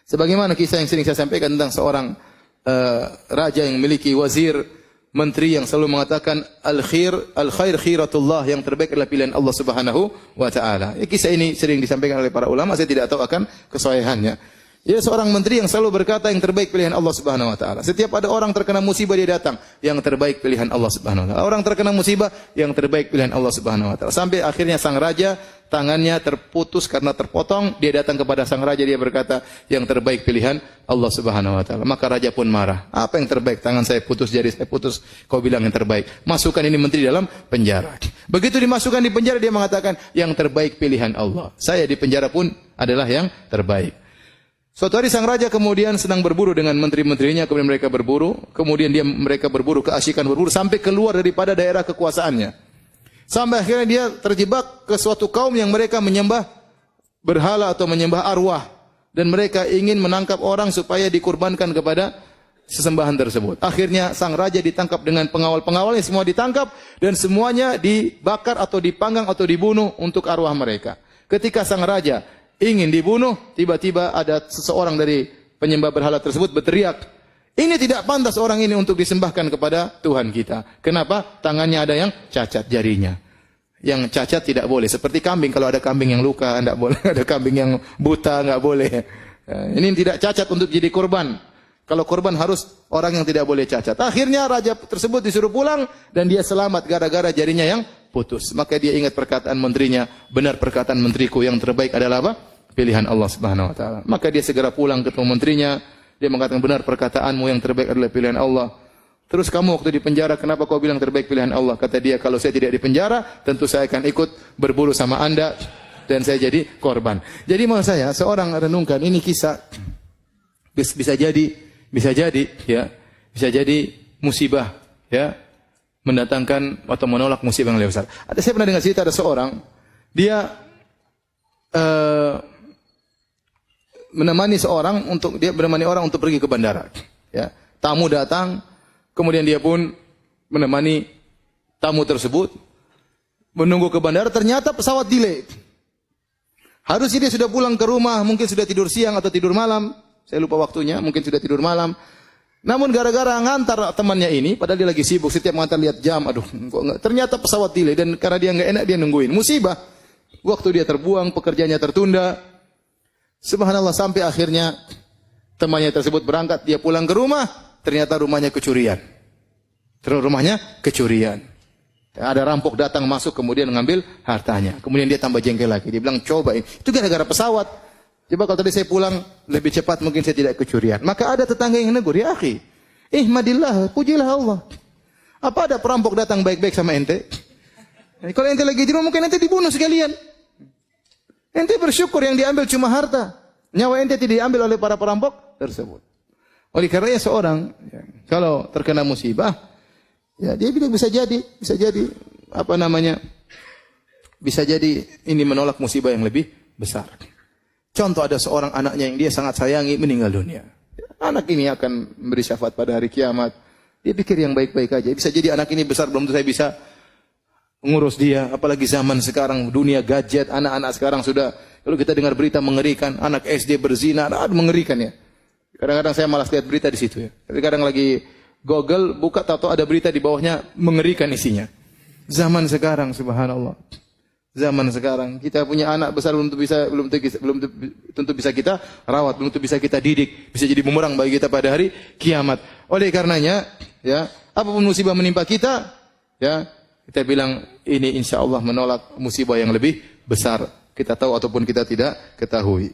Sebagaimana kisah yang sering saya sampaikan tentang seorang raja yang memiliki wazir, menteri yang selalu mengatakan al-khair khiratullah, yang terbaik adalah pilihan Allah Subhanahu wa taala. Kisah ini sering disampaikan oleh para ulama, saya tidak tahu akan kesahihannya. Dia seorang menteri yang selalu berkata yang terbaik pilihan Allah Subhanahu wa taala. Setiap ada orang terkena musibah dia datang, yang terbaik pilihan Allah Subhanahu wa taala. Orang terkena musibah, yang terbaik pilihan Allah Subhanahu wa taala. Sampai akhirnya sang raja tangannya terputus karena terpotong, dia datang kepada sang raja, dia berkata, yang terbaik pilihan Allah Subhanahu wa taala. Maka raja pun marah. Apa yang terbaik? Tangan saya putus, jari saya putus, kau bilang yang terbaik. Masukkan ini menteri dalam penjara. Begitu dimasukkan di penjara, dia mengatakan, yang terbaik pilihan Allah. Saya di penjara pun adalah yang terbaik. Suatu hari sang raja kemudian sedang berburu dengan menteri-menterinya, kemudian mereka berburu, kemudian mereka berburu, keasyikan berburu, sampai keluar daripada daerah kekuasaannya. Sampai akhirnya dia terjebak ke suatu kaum yang mereka menyembah berhala atau menyembah arwah. Dan mereka ingin menangkap orang supaya dikurbankan kepada sesembahan tersebut. Akhirnya sang raja ditangkap dengan pengawal-pengawalnya, semua ditangkap dan semuanya dibakar atau dipanggang atau dibunuh untuk arwah mereka. Ketika sang raja ingin dibunuh, tiba-tiba ada seseorang dari penyembah berhala tersebut berteriak, ini tidak pantas orang ini untuk disembahkan kepada Tuhan kita. Kenapa? Tangannya ada yang cacat jarinya. Yang cacat tidak boleh. Seperti kambing, kalau ada kambing yang luka, tidak boleh. Ada kambing yang buta, tidak boleh. Ini tidak cacat untuk jadi korban. Kalau korban harus orang yang tidak boleh cacat. Akhirnya raja tersebut disuruh pulang dan dia selamat gara-gara jarinya yang putus. Maka dia ingat perkataan menterinya, benar perkataan menteriku, yang terbaik adalah apa? Pilihan Allah Subhanahu wa taala. Maka dia segera pulang ketemu menterinya, dia mengatakan, benar perkataanmu, yang terbaik adalah pilihan Allah. Terus kamu waktu di penjara, kenapa kau bilang terbaik pilihan Allah? Kata dia, kalau saya tidak di penjara, tentu saya akan ikut berburu sama Anda dan saya jadi korban. Jadi maksud saya, seorang renungkan ini kisah bisa jadi musibah, ya, mendatangkan atau menolak musibah yang lebih besar. Saya pernah dengar cerita ada seorang, dia menemani orang untuk pergi ke bandara. Ya, tamu datang, kemudian dia pun menemani tamu tersebut menunggu ke bandara. Ternyata pesawat delay. Harusnya dia sudah pulang ke rumah, mungkin sudah tidur siang atau tidur malam. Saya lupa waktunya, mungkin sudah tidur malam. Namun gara-gara ngantar temannya ini, padahal dia lagi sibuk, setiap ngantar lihat jam, aduh, kok enggak. Ternyata pesawat delay dan karena dia enggak enak dia nungguin. Musibah. Waktu dia terbuang, pekerjaannya tertunda. Subhanallah, sampai akhirnya temannya tersebut berangkat, dia pulang ke rumah, ternyata rumahnya kecurian. Terus rumahnya kecurian. Ada rampok datang masuk kemudian mengambil hartanya. Kemudian dia tambah jengkel lagi. Dia bilang, coba ini. Itu gara-gara pesawat. Coba kalau tadi saya pulang lebih cepat mungkin saya tidak kecurian. Maka ada tetangga yang negur, ya akhi, ihmadillah, pujilah Allah. Apa ada perampok datang baik-baik sama ente? Kalau ente lagi di rumah mungkin ente dibunuh sekalian. Ente bersyukur yang diambil cuma harta. Nyawa ente tidak diambil oleh para perampok tersebut. Oleh karenanya seorang kalau terkena musibah, ya dia bilang bisa jadi bisa jadi ini menolak musibah yang lebih besar. Contoh, ada seorang anaknya yang dia sangat sayangi meninggal dunia. Anak ini akan memberi syafaat pada hari kiamat. Dia pikir yang baik-baik aja. Bisa jadi anak ini besar belum tentu saya bisa ngurus dia. Apalagi zaman sekarang dunia gadget, anak-anak sekarang sudah, kalau kita dengar berita mengerikan, anak SD berzina, mengerikan ya. Kadang-kadang saya malas lihat berita di situ ya. Tapi kadang lagi Google buka tahu ada berita di bawahnya mengerikan isinya. Zaman sekarang subhanallah. Zaman sekarang kita punya anak besar belum tentu bisa kita rawat, belum tentu bisa kita didik, bisa jadi bumerang bagi kita pada hari kiamat. Oleh karenanya, ya, apapun musibah menimpa kita, ya, kita bilang ini insyaallah menolak musibah yang lebih besar. Kita tahu ataupun kita tidak ketahui.